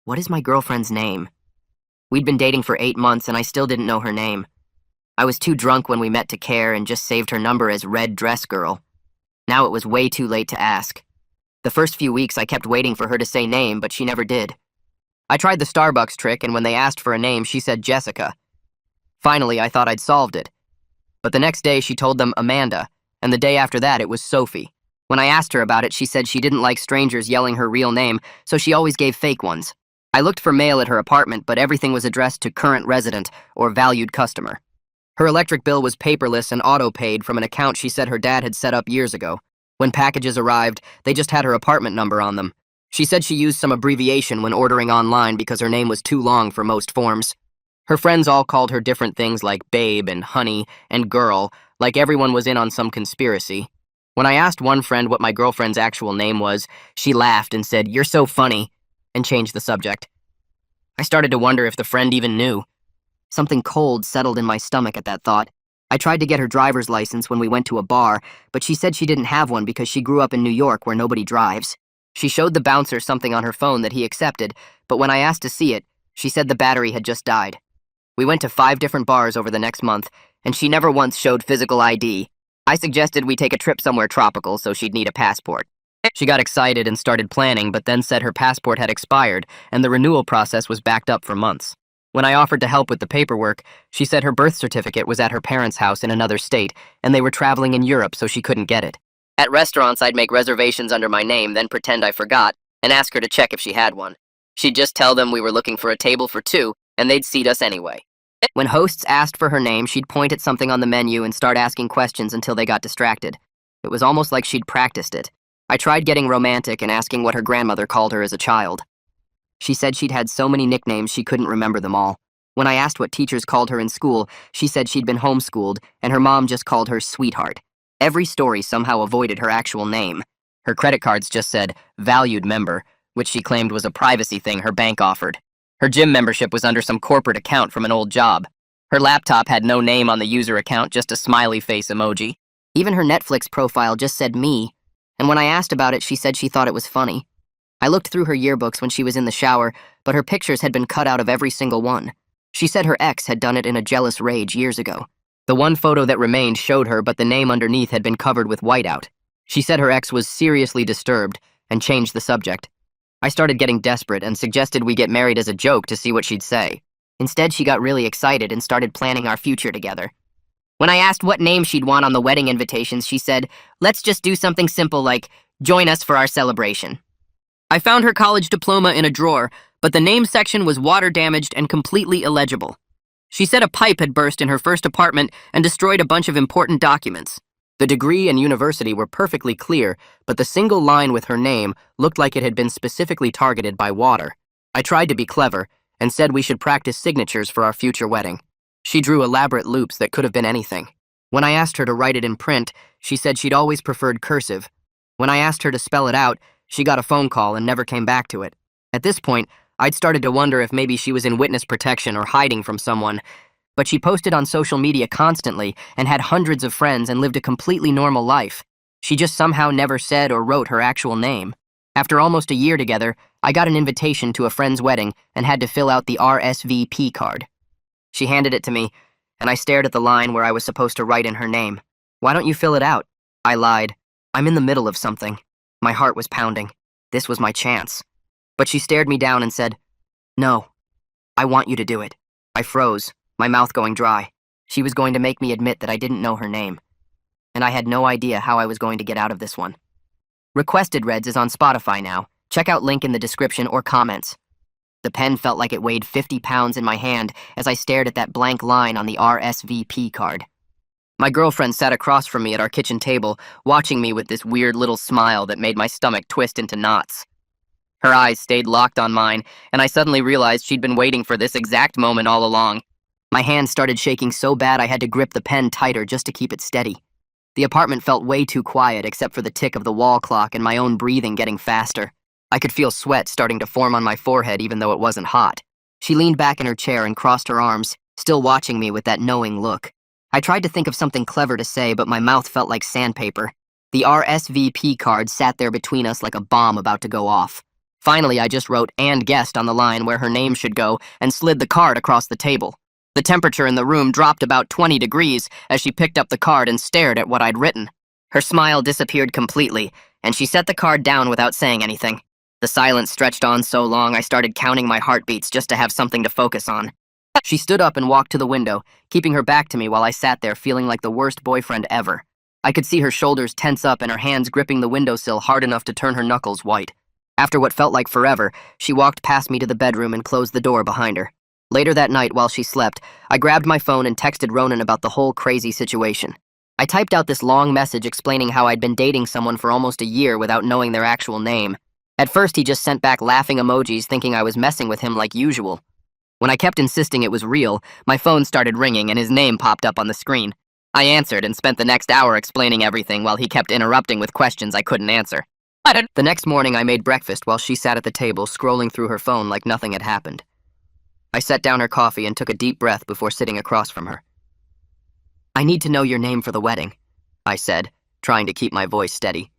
What is my girlfriend's name? We'd been dating for 8 months and I still didn't know her name. I was too drunk when we met to care and just saved her number as Red Dress Girl. Now it was way too late to ask. The first few weeks I kept waiting for her to say name, but she never did. I tried the Starbucks trick, and when they asked for a name, she said Jessica. Finally, I thought I'd solved it. But the next day she told them Amanda, and the day after that it was Sophie. When I asked her about it, she said she didn't like strangers yelling her real name, so she always gave fake ones. I looked for mail at her apartment, but everything was addressed to current resident or valued customer. Her electric bill was paperless and auto-paid from an account she said her dad had set up years ago. When packages arrived, they just had her apartment number on them. She said she used some abbreviation when ordering online because her name was too long for most forms. Her friends all called her different things like babe and honey and girl, like everyone was in on some conspiracy. When I asked one friend what my girlfriend's actual name was, she laughed and said, "You're so funny," and changed the subject. I started to wonder if the friend even knew. Something cold settled in my stomach at that thought. I tried to get her driver's license when we went to a bar, but she said she didn't have one because she grew up in New York where nobody drives. She showed the bouncer something on her phone that he accepted, but when I asked to see it, she said the battery had just died. We went to 5 different bars over the next month, and she never once showed physical ID. I suggested we take a trip somewhere tropical so she'd need a passport. She got excited and started planning, but then said her passport had expired and the renewal process was backed up for months. When I offered to help with the paperwork, she said her birth certificate was at her parents' house in another state and they were traveling in Europe so she couldn't get it. At restaurants, I'd make reservations under my name, then pretend I forgot and ask her to check if she had one. She'd just tell them we were looking for a table for 2 and they'd seat us anyway. When hosts asked for her name, she'd point at something on the menu and start asking questions until they got distracted. It was almost like she'd practiced it. I tried getting romantic and asking what her grandmother called her as a child. She said she'd had so many nicknames she couldn't remember them all. When I asked what teachers called her in school, she said she'd been homeschooled and her mom just called her Sweetheart. Every story somehow avoided her actual name. Her credit cards just said valued member, which she claimed was a privacy thing her bank offered. Her gym membership was under some corporate account from an old job. Her laptop had no name on the user account, just a smiley face emoji. Even her Netflix profile just said me, and when I asked about it, she said she thought it was funny. I looked through her yearbooks when she was in the shower, but her pictures had been cut out of every single one. She said her ex had done it in a jealous rage years ago. The one photo that remained showed her, but the name underneath had been covered with whiteout. She said her ex was seriously disturbed and changed the subject. I started getting desperate and suggested we get married as a joke to see what she'd say. Instead, she got really excited and started planning our future together. When I asked what name she'd want on the wedding invitations, she said, "Let's just do something simple like, join us for our celebration." I found her college diploma in a drawer, but the name section was water-damaged and completely illegible. She said a pipe had burst in her first apartment and destroyed a bunch of important documents. The degree and university were perfectly clear, but the single line with her name looked like it had been specifically targeted by water. I tried to be clever and said we should practice signatures for our future wedding. She drew elaborate loops that could have been anything. When I asked her to write it in print, she said she'd always preferred cursive. When I asked her to spell it out, she got a phone call and never came back to it. At this point, I'd started to wonder if maybe she was in witness protection or hiding from someone. But she posted on social media constantly and had hundreds of friends and lived a completely normal life. She just somehow never said or wrote her actual name. After almost a year together, I got an invitation to a friend's wedding and had to fill out the RSVP card. She handed it to me, and I stared at the line where I was supposed to write in her name. "Why don't you fill it out?" I lied. "I'm in the middle of something." My heart was pounding. This was my chance. But she stared me down and said, "No, I want you to do it." I froze, my mouth going dry. She was going to make me admit that I didn't know her name. And I had no idea how I was going to get out of this one. Requested Reds is on Spotify now. Check out link in the description or comments. The pen felt like it weighed 50 pounds in my hand as I stared at that blank line on the RSVP card. My girlfriend sat across from me at our kitchen table, watching me with this weird little smile that made my stomach twist into knots. Her eyes stayed locked on mine, and I suddenly realized she'd been waiting for this exact moment all along. My hand started shaking so bad I had to grip the pen tighter just to keep it steady. The apartment felt way too quiet except for the tick of the wall clock and my own breathing getting faster. I could feel sweat starting to form on my forehead even though it wasn't hot. She leaned back in her chair and crossed her arms, still watching me with that knowing look. I tried to think of something clever to say, but my mouth felt like sandpaper. The RSVP card sat there between us like a bomb about to go off. Finally, I just wrote "and guest" on the line where her name should go and slid the card across the table. The temperature in the room dropped about 20 degrees as she picked up the card and stared at what I'd written. Her smile disappeared completely, and she set the card down without saying anything. The silence stretched on so long I started counting my heartbeats just to have something to focus on. She stood up and walked to the window, keeping her back to me while I sat there feeling like the worst boyfriend ever. I could see her shoulders tense up and her hands gripping the windowsill hard enough to turn her knuckles white. After what felt like forever, she walked past me to the bedroom and closed the door behind her. Later that night, while she slept, I grabbed my phone and texted Ronan about the whole crazy situation. I typed out this long message explaining how I'd been dating someone for almost a year without knowing their actual name. At first, he just sent back laughing emojis thinking I was messing with him like usual. When I kept insisting it was real, my phone started ringing and his name popped up on the screen. I answered and spent the next hour explaining everything while he kept interrupting with questions I couldn't answer. The next morning, I made breakfast while she sat at the table scrolling through her phone like nothing had happened. I set down her coffee and took a deep breath before sitting across from her. "I need to know your name for the wedding," I said, trying to keep my voice steady.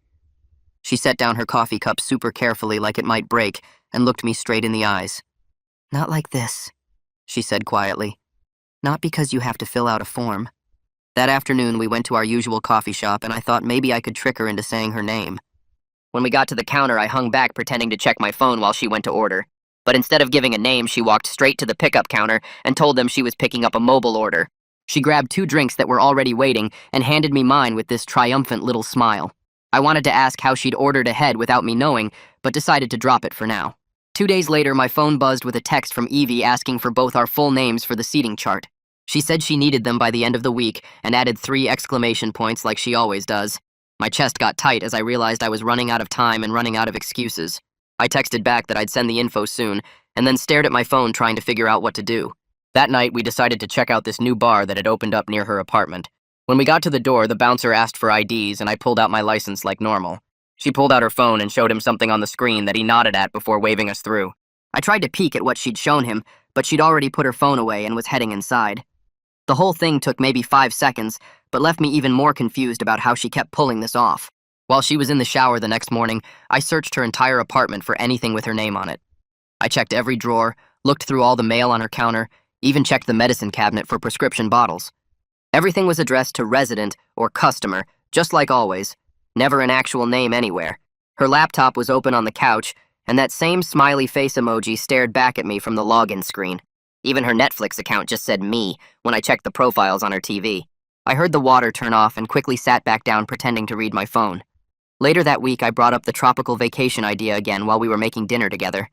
She set down her coffee cup super carefully like it might break and looked me straight in the eyes. "Not like this," she said quietly. "Not because you have to fill out a form." That afternoon, we went to our usual coffee shop and I thought maybe I could trick her into saying her name. When we got to the counter, I hung back pretending to check my phone while she went to order. But instead of giving a name, she walked straight to the pickup counter and told them she was picking up a mobile order. She grabbed 2 drinks that were already waiting and handed me mine with this triumphant little smile. I wanted to ask how she'd ordered ahead without me knowing, but decided to drop it for now. 2 days later, my phone buzzed with a text from Evie asking for both our full names for the seating chart. She said she needed them by the end of the week and added 3 exclamation points like she always does. My chest got tight as I realized I was running out of time and running out of excuses. I texted back that I'd send the info soon, and then stared at my phone trying to figure out what to do. That night, we decided to check out this new bar that had opened up near her apartment. When we got to the door, the bouncer asked for IDs, and I pulled out my license like normal. She pulled out her phone and showed him something on the screen that he nodded at before waving us through. I tried to peek at what she'd shown him, but she'd already put her phone away and was heading inside. The whole thing took maybe 5 seconds, but left me even more confused about how she kept pulling this off. While she was in the shower the next morning, I searched her entire apartment for anything with her name on it. I checked every drawer, looked through all the mail on her counter, even checked the medicine cabinet for prescription bottles. Everything was addressed to resident or customer, just like always. Never an actual name anywhere. Her laptop was open on the couch, and that same smiley face emoji stared back at me from the login screen. Even her Netflix account just said "me" when I checked the profiles on her TV. I heard the water turn off and quickly sat back down pretending to read my phone. Later that week, I brought up the tropical vacation idea again while we were making dinner together.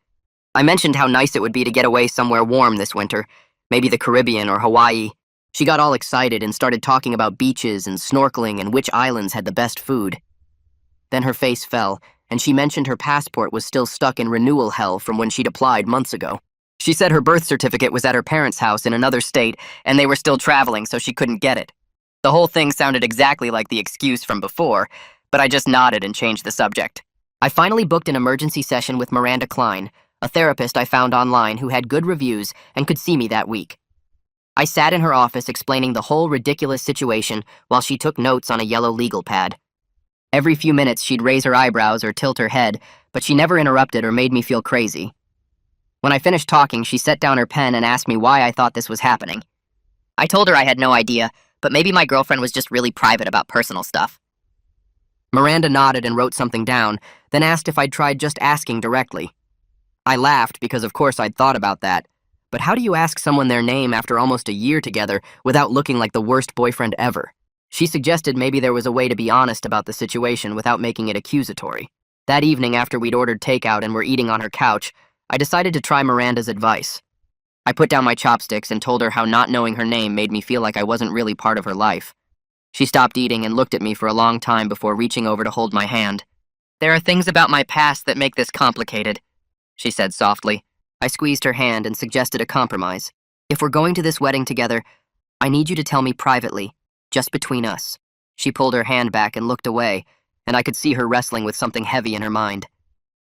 I mentioned how nice it would be to get away somewhere warm this winter, maybe the Caribbean or Hawaii. She got all excited and started talking about beaches and snorkeling and which islands had the best food. Then her face fell, and she mentioned her passport was still stuck in renewal hell from when she'd applied months ago. She said her birth certificate was at her parents' house in another state, and they were still traveling, so she couldn't get it. The whole thing sounded exactly like the excuse from before, but I just nodded and changed the subject. I finally booked an emergency session with Miranda Klein, a therapist I found online who had good reviews and could see me that week. I sat in her office explaining the whole ridiculous situation while she took notes on a yellow legal pad. Every few minutes, she'd raise her eyebrows or tilt her head, but she never interrupted or made me feel crazy. When I finished talking, she set down her pen and asked me why I thought this was happening. I told her I had no idea, but maybe my girlfriend was just really private about personal stuff. Miranda nodded and wrote something down, then asked if I'd tried just asking directly. I laughed because of course I'd thought about that, but how do you ask someone their name after almost a year together without looking like the worst boyfriend ever? She suggested maybe there was a way to be honest about the situation without making it accusatory. That evening, after we'd ordered takeout and were eating on her couch, I decided to try Miranda's advice. I put down my chopsticks and told her how not knowing her name made me feel like I wasn't really part of her life. She stopped eating and looked at me for a long time before reaching over to hold my hand. "There are things about my past that make this complicated," she said softly. I squeezed her hand and suggested a compromise. "If we're going to this wedding together, I need you to tell me privately, just between us." She pulled her hand back and looked away, and I could see her wrestling with something heavy in her mind.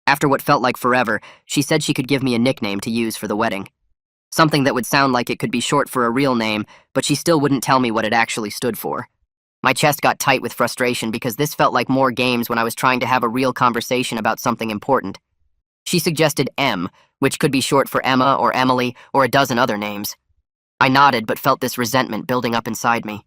After what felt like forever, she said she could give me a nickname to use for the wedding. Something that would sound like it could be short for a real name, but she still wouldn't tell me what it actually stood for. My chest got tight with frustration because this felt like more games when I was trying to have a real conversation about something important. She suggested M, which could be short for Emma or Emily or a dozen other names. I nodded but felt this resentment building up inside me.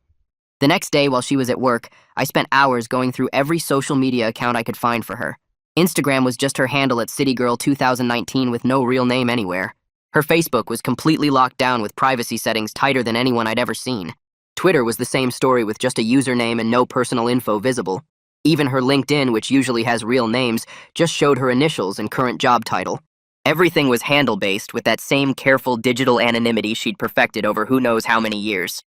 The next day, while she was at work, I spent hours going through every social media account I could find for her. Instagram was just her handle at CityGirl2019 with no real name anywhere. Her Facebook was completely locked down with privacy settings tighter than anyone I'd ever seen. Twitter was the same story with just a username and no personal info visible. Even her LinkedIn, which usually has real names, just showed her initials and current job title. Everything was handle-based with that same careful digital anonymity she'd perfected over who knows how many years.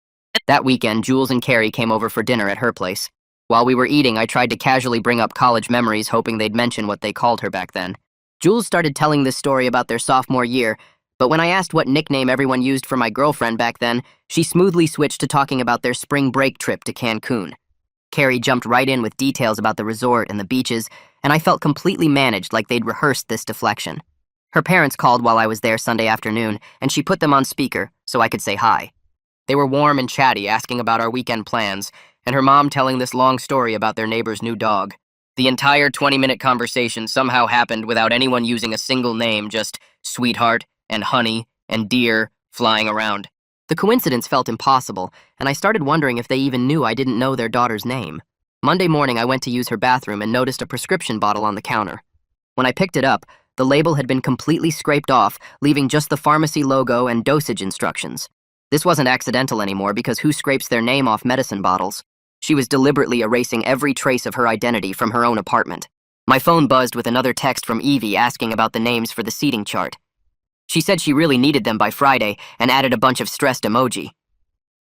That weekend, Jules and Carrie came over for dinner at her place. While we were eating, I tried to casually bring up college memories, hoping they'd mention what they called her back then. Jules started telling this story about their sophomore year, but when I asked what nickname everyone used for my girlfriend back then, she smoothly switched to talking about their spring break trip to Cancun. Carrie jumped right in with details about the resort and the beaches, and I felt completely managed, like they'd rehearsed this deflection. Her parents called while I was there Sunday afternoon, and she put them on speaker so I could say hi. They were warm and chatty, asking about our weekend plans, and her mom telling this long story about their neighbor's new dog. The entire 20-minute conversation somehow happened without anyone using a single name, just sweetheart and honey and dear flying around. The coincidence felt impossible, and I started wondering if they even knew I didn't know their daughter's name. Monday morning, I went to use her bathroom and noticed a prescription bottle on the counter. When I picked it up, the label had been completely scraped off, leaving just the pharmacy logo and dosage instructions. This wasn't accidental anymore, because who scrapes their name off medicine bottles? She was deliberately erasing every trace of her identity from her own apartment. My phone buzzed with another text from Evie asking about the names for the seating chart. She said she really needed them by Friday and added a bunch of stressed emoji.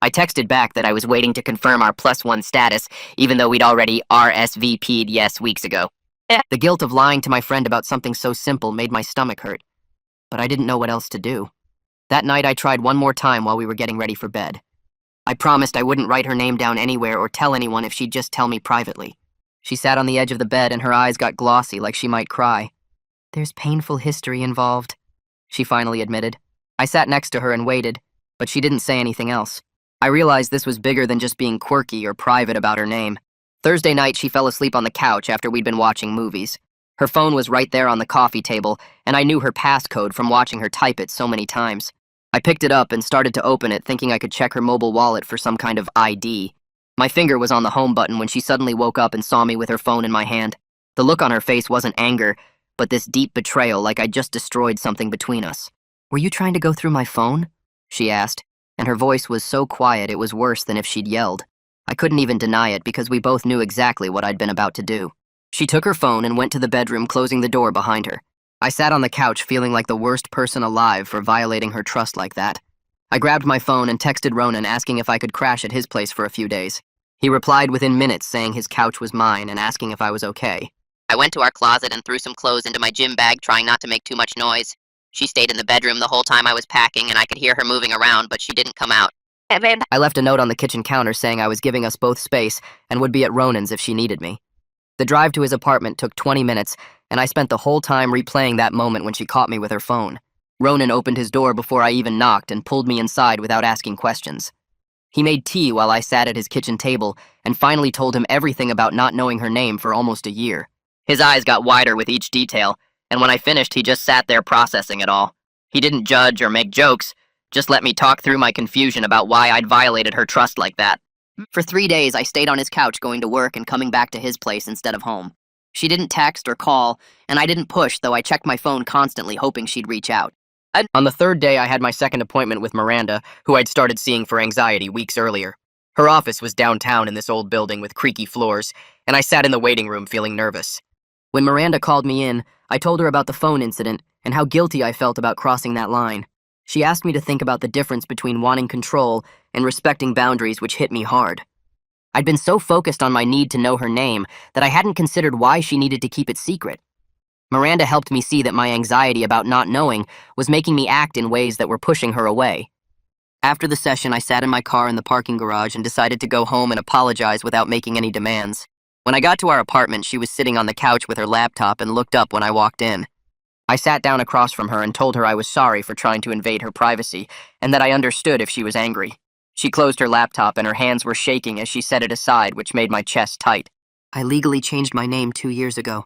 I texted back that I was waiting to confirm our +1 status, even though we'd already RSVP'd yes weeks ago. The guilt of lying to my friend about something so simple made my stomach hurt, but I didn't know what else to do. That night, I tried one more time while we were getting ready for bed. I promised I wouldn't write her name down anywhere or tell anyone if she'd just tell me privately. She sat on the edge of the bed and her eyes got glossy, like she might cry. "There's painful history involved," she finally admitted. I sat next to her and waited, but she didn't say anything else. I realized this was bigger than just being quirky or private about her name. Thursday night, she fell asleep on the couch after we'd been watching movies. Her phone was right there on the coffee table, and I knew her passcode from watching her type it so many times. I picked it up and started to open it, thinking I could check her mobile wallet for some kind of ID. My finger was on the home button when she suddenly woke up and saw me with her phone in my hand. The look on her face wasn't anger, but this deep betrayal, like I'd just destroyed something between us. "Were you trying to go through my phone?" she asked, and her voice was so quiet it was worse than if she'd yelled. I couldn't even deny it because we both knew exactly what I'd been about to do. She took her phone and went to the bedroom, closing the door behind her. I sat on the couch feeling like the worst person alive for violating her trust like that. I grabbed my phone and texted Ronan asking if I could crash at his place for a few days. He replied within minutes saying his couch was mine and asking if I was okay. I went to our closet and threw some clothes into my gym bag, trying not to make too much noise. She stayed in the bedroom the whole time I was packing, and I could hear her moving around, but she didn't come out. I left a note on the kitchen counter saying I was giving us both space and would be at Ronan's if she needed me. The drive to his apartment took 20 minutes, and I spent the whole time replaying that moment when she caught me with her phone. Ronan opened his door before I even knocked and pulled me inside without asking questions. He made tea while I sat at his kitchen table and finally told him everything about not knowing her name for almost a year. His eyes got wider with each detail, and when I finished, he just sat there processing it all. He didn't judge or make jokes, just let me talk through my confusion about why I'd violated her trust like that. For 3 days, I stayed on his couch going to work and coming back to his place instead of home. She didn't text or call, and I didn't push, though I checked my phone constantly, hoping she'd reach out. On the third day, I had my second appointment with Miranda, who I'd started seeing for anxiety weeks earlier. Her office was downtown in this old building with creaky floors, and I sat in the waiting room feeling nervous. When Miranda called me in, I told her about the phone incident and how guilty I felt about crossing that line. She asked me to think about the difference between wanting control and respecting boundaries, which hit me hard. I'd been so focused on my need to know her name that I hadn't considered why she needed to keep it secret. Miranda helped me see that my anxiety about not knowing was making me act in ways that were pushing her away. After the session, I sat in my car in the parking garage and decided to go home and apologize without making any demands. When I got to our apartment, she was sitting on the couch with her laptop and looked up when I walked in. I sat down across from her and told her I was sorry for trying to invade her privacy and that I understood if she was angry. She closed her laptop and her hands were shaking as she set it aside, which made my chest tight. "I legally changed my name 2 years ago,"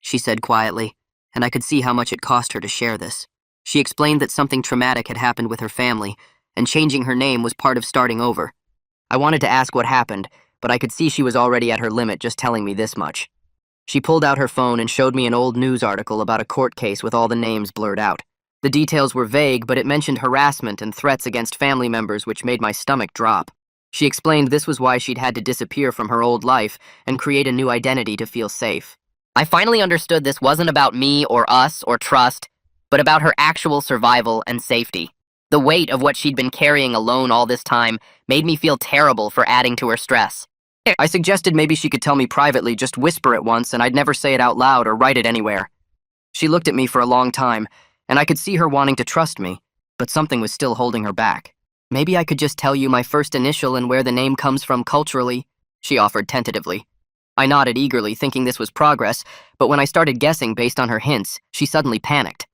she said quietly, and I could see how much it cost her to share this. She explained that something traumatic had happened with her family, and changing her name was part of starting over. I wanted to ask what happened, but I could see she was already at her limit just telling me this much. She pulled out her phone and showed me an old news article about a court case with all the names blurred out. The details were vague, but it mentioned harassment and threats against family members, which made my stomach drop. She explained this was why she'd had to disappear from her old life and create a new identity to feel safe. I finally understood this wasn't about me or us or trust, but about her actual survival and safety. The weight of what she'd been carrying alone all this time made me feel terrible for adding to her stress. I suggested maybe she could tell me privately, just whisper it once, and I'd never say it out loud or write it anywhere. She looked at me for a long time, and I could see her wanting to trust me, but something was still holding her back. Maybe I could just tell you my first initial and where the name comes from culturally, she offered tentatively. I nodded eagerly, thinking this was progress, but when I started guessing based on her hints, she suddenly panicked.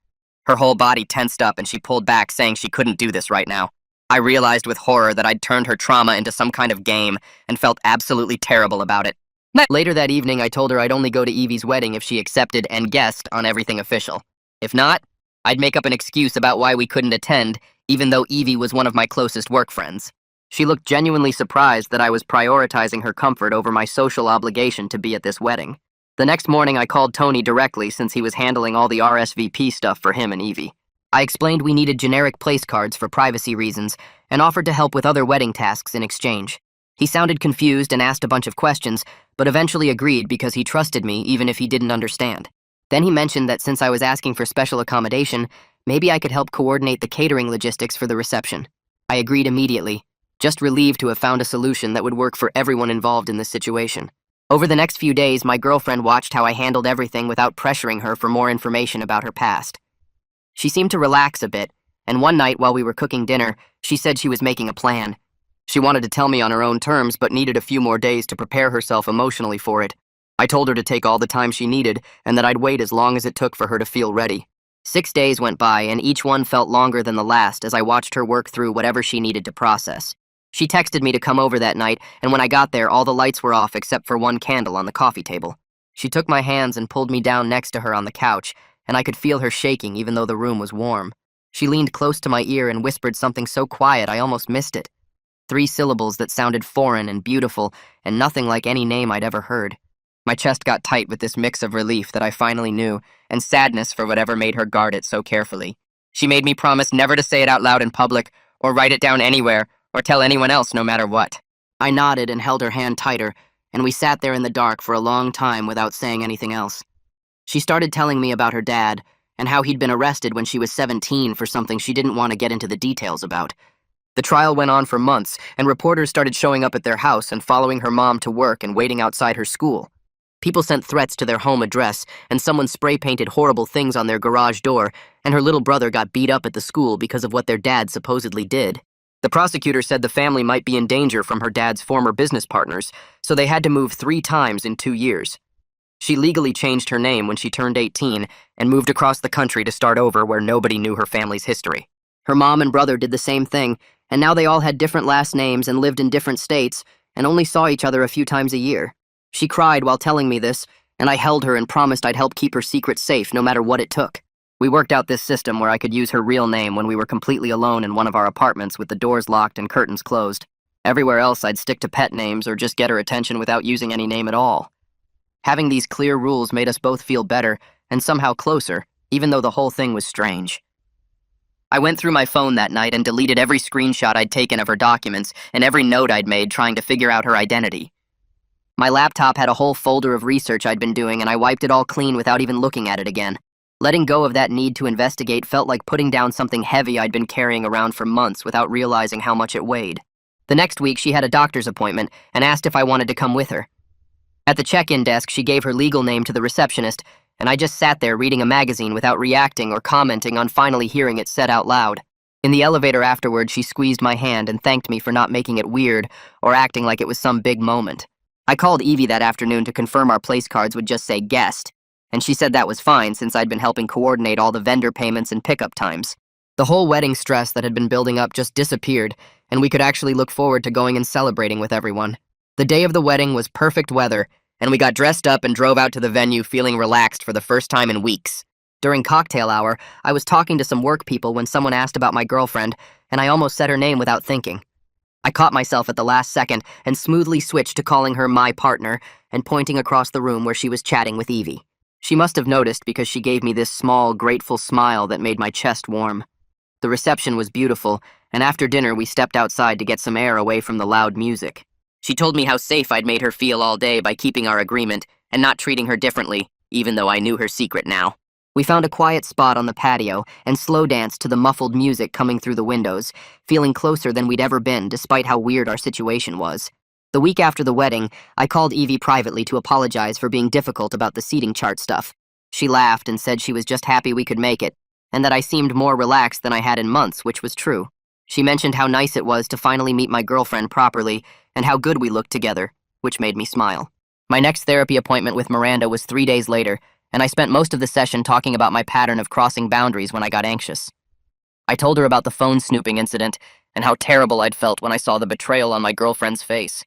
Her whole body tensed up and she pulled back, saying she couldn't do this right now. I realized with horror that I'd turned her trauma into some kind of game and felt absolutely terrible about it. Later that evening, I told her I'd only go to Evie's wedding if she accepted and guessed on everything official. If not, I'd make up an excuse about why we couldn't attend, even though Evie was one of my closest work friends. She looked genuinely surprised that I was prioritizing her comfort over my social obligation to be at this wedding. The next morning, I called Tony directly since he was handling all the RSVP stuff for him and Evie. I explained we needed generic place cards for privacy reasons and offered to help with other wedding tasks in exchange. He sounded confused and asked a bunch of questions, but eventually agreed because he trusted me even if he didn't understand. Then he mentioned that since I was asking for special accommodation, maybe I could help coordinate the catering logistics for the reception. I agreed immediately, just relieved to have found a solution that would work for everyone involved in this situation. Over the next few days, my girlfriend watched how I handled everything without pressuring her for more information about her past. She seemed to relax a bit, and one night while we were cooking dinner, she said she was making a plan. She wanted to tell me on her own terms, but needed a few more days to prepare herself emotionally for it. I told her to take all the time she needed, and that I'd wait as long as it took for her to feel ready. 6 days went by, and each one felt longer than the last as I watched her work through whatever she needed to process. She texted me to come over that night, and when I got there, all the lights were off except for one candle on the coffee table. She took my hands and pulled me down next to her on the couch, and I could feel her shaking even though the room was warm. She leaned close to my ear and whispered something so quiet I almost missed it. 3 syllables that sounded foreign and beautiful, and nothing like any name I'd ever heard. My chest got tight with this mix of relief that I finally knew, and sadness for whatever made her guard it so carefully. She made me promise never to say it out loud in public, or write it down anywhere, or tell anyone else no matter what. I nodded and held her hand tighter, and we sat there in the dark for a long time without saying anything else. She started telling me about her dad, and how he'd been arrested when she was 17 for something she didn't want to get into the details about. The trial went on for months, and reporters started showing up at their house and following her mom to work and waiting outside her school. People sent threats to their home address, and someone spray-painted horrible things on their garage door, and her little brother got beat up at the school because of what their dad supposedly did. The prosecutor said the family might be in danger from her dad's former business partners, so they had to move 3 times in 2 years. She legally changed her name when she turned 18 and moved across the country to start over where nobody knew her family's history. Her mom and brother did the same thing, and now they all had different last names and lived in different states and only saw each other a few times a year. She cried while telling me this, and I held her and promised I'd help keep her secret safe no matter what it took. We worked out this system where I could use her real name when we were completely alone in one of our apartments with the doors locked and curtains closed. Everywhere else, I'd stick to pet names or just get her attention without using any name at all. Having these clear rules made us both feel better and somehow closer, even though the whole thing was strange. I went through my phone that night and deleted every screenshot I'd taken of her documents and every note I'd made trying to figure out her identity. My laptop had a whole folder of research I'd been doing, and I wiped it all clean without even looking at it again. Letting go of that need to investigate felt like putting down something heavy I'd been carrying around for months without realizing how much it weighed. The next week, she had a doctor's appointment and asked if I wanted to come with her. At the check-in desk, she gave her legal name to the receptionist, and I just sat there reading a magazine without reacting or commenting on finally hearing it said out loud. In the elevator afterward, she squeezed my hand and thanked me for not making it weird or acting like it was some big moment. I called Evie that afternoon to confirm our place cards would just say guest, and she said that was fine since I'd been helping coordinate all the vendor payments and pickup times. The whole wedding stress that had been building up just disappeared, and we could actually look forward to going and celebrating with everyone. The day of the wedding was perfect weather, and we got dressed up and drove out to the venue feeling relaxed for the first time in weeks. During cocktail hour, I was talking to some work people when someone asked about my girlfriend, and I almost said her name without thinking. I caught myself at the last second and smoothly switched to calling her my partner and pointing across the room where she was chatting with Evie. She must have noticed because she gave me this small, grateful smile that made my chest warm. The reception was beautiful, and after dinner we stepped outside to get some air away from the loud music. She told me how safe I'd made her feel all day by keeping our agreement and not treating her differently, even though I knew her secret now. We found a quiet spot on the patio and slow danced to the muffled music coming through the windows, feeling closer than we'd ever been despite how weird our situation was. The week after the wedding, I called Evie privately to apologize for being difficult about the seating chart stuff. She laughed and said she was just happy we could make it, and that I seemed more relaxed than I had in months, which was true. She mentioned how nice it was to finally meet my girlfriend properly and how good we looked together, which made me smile. My next therapy appointment with Miranda was 3 days later, and I spent most of the session talking about my pattern of crossing boundaries when I got anxious. I told her about the phone snooping incident and how terrible I'd felt when I saw the betrayal on my girlfriend's face.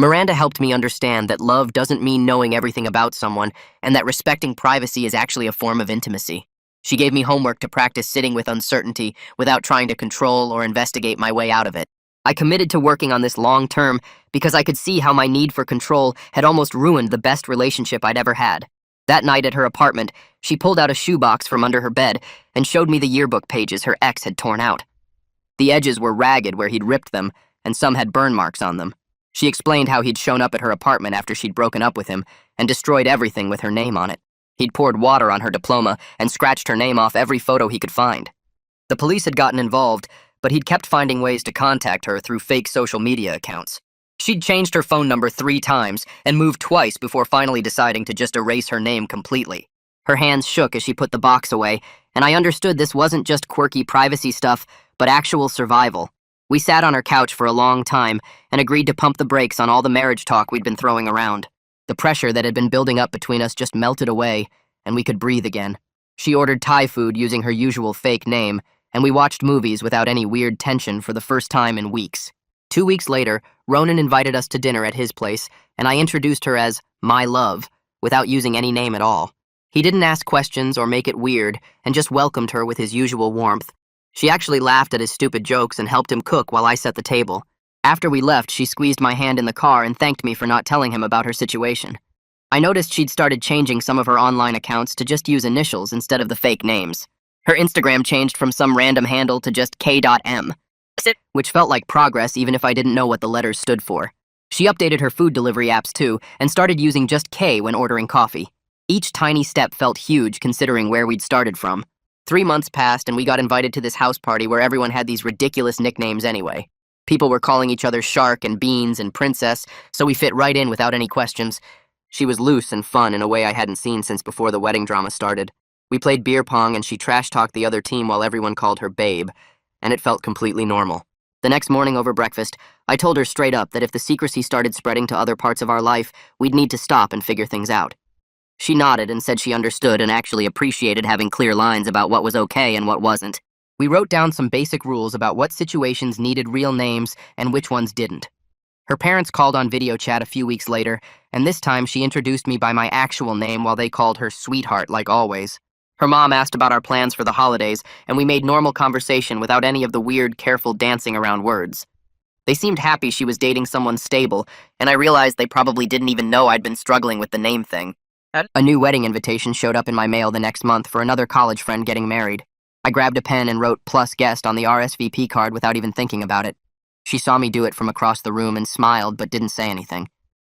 Miranda helped me understand that love doesn't mean knowing everything about someone and that respecting privacy is actually a form of intimacy. She gave me homework to practice sitting with uncertainty without trying to control or investigate my way out of it. I committed to working on this long term because I could see how my need for control had almost ruined the best relationship I'd ever had. That night at her apartment, she pulled out a shoebox from under her bed and showed me the yearbook pages her ex had torn out. The edges were ragged where he'd ripped them, and some had burn marks on them. She explained how he'd shown up at her apartment after she'd broken up with him and destroyed everything with her name on it. He'd poured water on her diploma and scratched her name off every photo he could find. The police had gotten involved, but he'd kept finding ways to contact her through fake social media accounts. She'd changed her phone number 3 times and moved twice before finally deciding to just erase her name completely. Her hands shook as she put the box away, and I understood this wasn't just quirky privacy stuff, but actual survival. We sat on her couch for a long time and agreed to pump the brakes on all the marriage talk we'd been throwing around. The pressure that had been building up between us just melted away, and we could breathe again. She ordered Thai food using her usual fake name, and we watched movies without any weird tension for the first time in weeks. 2 weeks later, Ronan invited us to dinner at his place, and I introduced her as my love, without using any name at all. He didn't ask questions or make it weird, and just welcomed her with his usual warmth. She actually laughed at his stupid jokes and helped him cook while I set the table. After we left, she squeezed my hand in the car and thanked me for not telling him about her situation. I noticed she'd started changing some of her online accounts to just use initials instead of the fake names. Her Instagram changed from some random handle to just K.M, which felt like progress even if I didn't know what the letters stood for. She updated her food delivery apps too and started using just K when ordering coffee. Each tiny step felt huge considering where we'd started from. 3 months passed and we got invited to this house party where everyone had these ridiculous nicknames anyway. People were calling each other Shark and Beans and Princess, so we fit right in without any questions. She was loose and fun in a way I hadn't seen since before the wedding drama started. We played beer pong and she trash-talked the other team while everyone called her Babe, and it felt completely normal. The next morning over breakfast, I told her straight up that if the secrecy started spreading to other parts of our life, we'd need to stop and figure things out. She nodded and said she understood and actually appreciated having clear lines about what was okay and what wasn't. We wrote down some basic rules about what situations needed real names and which ones didn't. Her parents called on video chat a few weeks later, and this time she introduced me by my actual name while they called her Sweetheart like always. Her mom asked about our plans for the holidays, and we made normal conversation without any of the weird, careful dancing around words. They seemed happy she was dating someone stable, and I realized they probably didn't even know I'd been struggling with the name thing. A new wedding invitation showed up in my mail the next month for another college friend getting married. I grabbed a pen and wrote plus guest on the RSVP card without even thinking about it. She saw me do it from across the room and smiled but didn't say anything.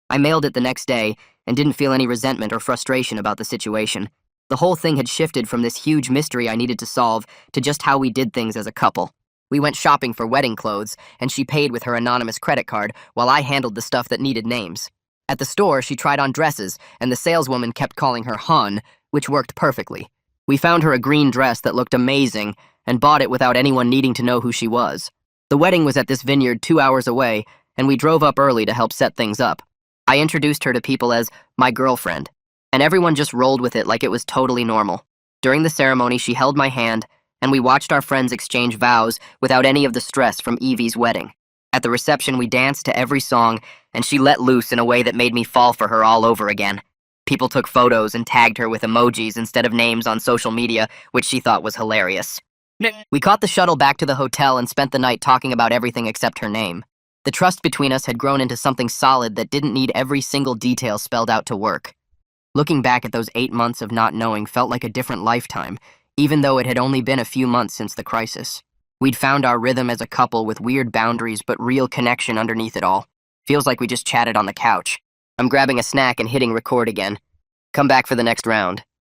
I mailed it the next day and didn't feel any resentment or frustration about the situation. The whole thing had shifted from this huge mystery I needed to solve to just how we did things as a couple. We went shopping for wedding clothes, and she paid with her anonymous credit card while I handled the stuff that needed names. At the store, she tried on dresses, and the saleswoman kept calling her Hun, which worked perfectly. We found her a green dress that looked amazing and bought it without anyone needing to know who she was. The wedding was at this vineyard 2 hours away, and we drove up early to help set things up. I introduced her to people as my girlfriend, and everyone just rolled with it like it was totally normal. During the ceremony, she held my hand, and we watched our friends exchange vows without any of the stress from Evie's wedding. At the reception, we danced to every song, and she let loose in a way that made me fall for her all over again. People took photos and tagged her with emojis instead of names on social media, which she thought was hilarious. We caught the shuttle back to the hotel and spent the night talking about everything except her name. The trust between us had grown into something solid that didn't need every single detail spelled out to work. Looking back at those 8 months of not knowing felt like a different lifetime, even though it had only been a few months since the crisis. We'd found our rhythm as a couple with weird boundaries but real connection underneath it all. Feels like we just chatted on the couch. I'm grabbing a snack and hitting record again. Come back for the next round.